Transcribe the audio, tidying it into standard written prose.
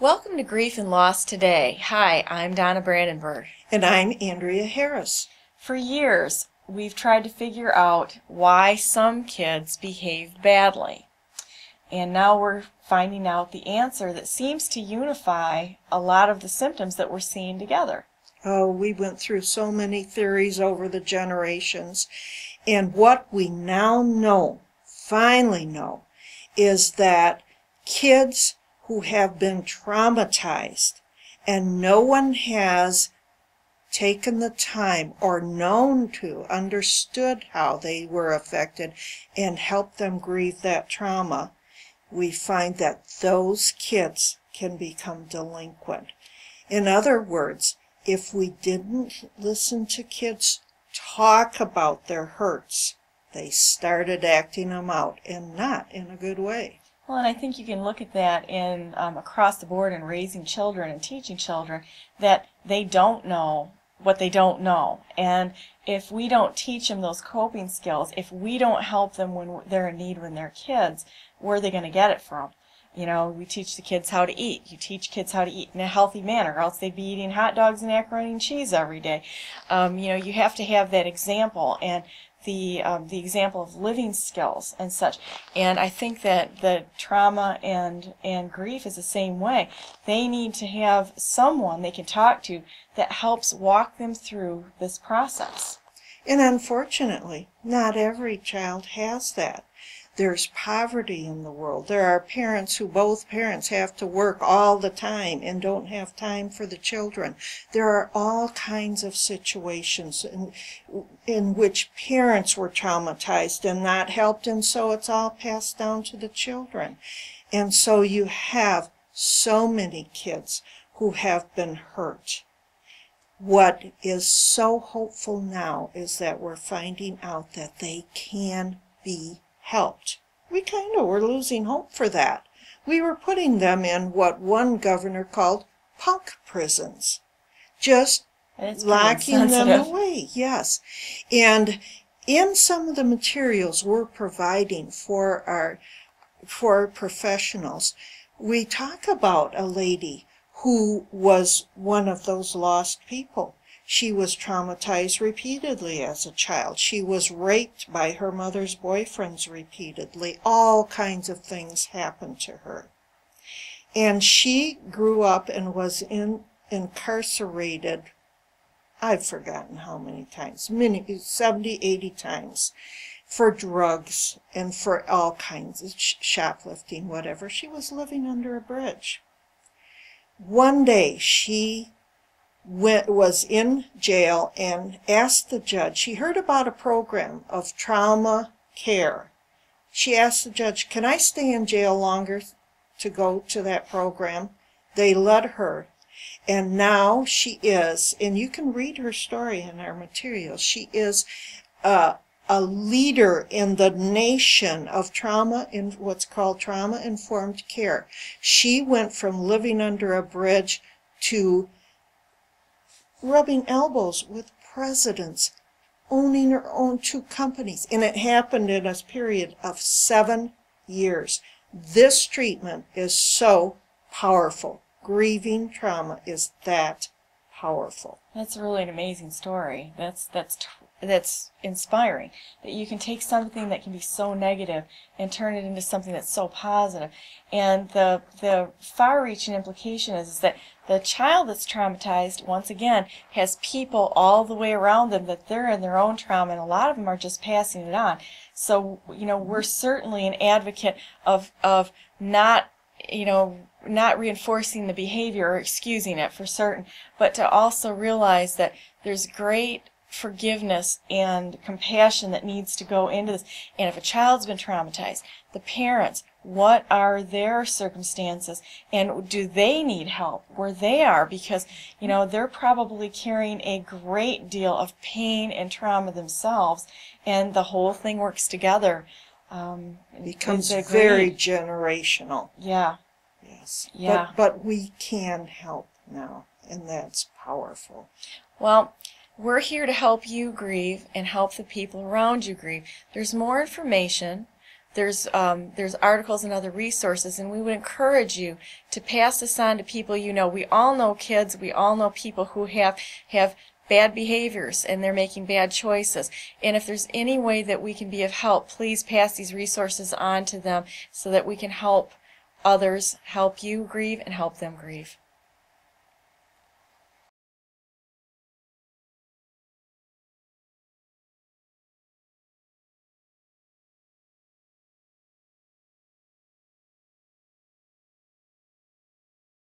Welcome to Grief and Loss Today. Hi, I'm Donna Brandenburg. And I'm Andrea Harris. For years, we've tried to figure out why some kids behaved badly. And now we're finding out the answer that seems to unify a lot of the symptoms that we're seeing together. Oh, we went through so many theories over the generations. And what we now know, finally know, is that kids who have been traumatized and no one has taken the time or known to understood how they were affected and helped them grieve that trauma, we find that those kids can become delinquent. In other words, if we didn't listen to kids talk about their hurts, they started acting them out, and not in a good way. Well, and I think you can look at that in across the board in raising children and teaching children, that they don't know what they don't know. And if we don't teach them those coping skills, if we don't help them when they're in need when they're kids, where are they going to get it from? You know, we teach the kids how to eat. You teach kids how to eat in a healthy manner, or else they'd be eating hot dogs and macaroni and cheese every day. You have to have that example, and the example of living skills and such. And I think that the trauma and grief is the same way. They need to have someone they can talk to that helps walk them through this process. And unfortunately, not every child has that. There's poverty in the world. There are parents who both parents have to work all the time and don't have time for the children. There are all kinds of situations in which parents were traumatized and not helped, and so it's all passed down to the children. And so you have so many kids who have been hurt. What is so hopeful now is that we're finding out that they can be helped. We kind of were losing hope for that. We were putting them in what one governor called punk prisons, just locking them away. Yes. And in some of the materials we're providing for professionals, we talk about a lady who was one of those lost people. She was traumatized repeatedly as a child. She was raped by her mother's boyfriends repeatedly. All kinds of things happened to her. And she grew up and was incarcerated, I've forgotten how many times, 70, 80 times, for drugs and for all kinds of shoplifting, whatever. She was living under a bridge. One day she was in jail and asked the judge, she heard about a program of trauma care. She asked the judge, can I stay in jail longer to go to that program? They let her. And now she is, and you can read her story in our materials, she is a leader in the nation of trauma, in what's called trauma-informed care. She went from living under a bridge to rubbing elbows with presidents, owning her own 2 companies, and it happened in a period of 7 years. This treatment is so powerful. Grieving trauma is that powerful. That's really an amazing story. That's inspiring, that you can take something that can be so negative and turn it into something that's so positive. And the far-reaching implication is that the child that's traumatized, once again, has people all the way around them that they're in their own trauma, and a lot of them are just passing it on. So, we're certainly an advocate of not reinforcing the behavior or excusing it for certain, but to also realize that there's great forgiveness and compassion that needs to go into this. And if a child's been traumatized, the parents, what are their circumstances, and do they need help where they are? Because they're probably carrying a great deal of pain and trauma themselves, and the whole thing works together. It becomes very generational. Yeah. Yes. Yeah. But we can help now, and that's powerful. Well, we're here to help you grieve and help the people around you grieve. There's more information there's articles and other resources, and we would encourage you to pass this on to people you know. We all know kids, we all know people who have bad behaviors and they're making bad choices. And if there's any way that we can be of help, please pass these resources on to them so that we can help others, help you grieve, and help them grieve.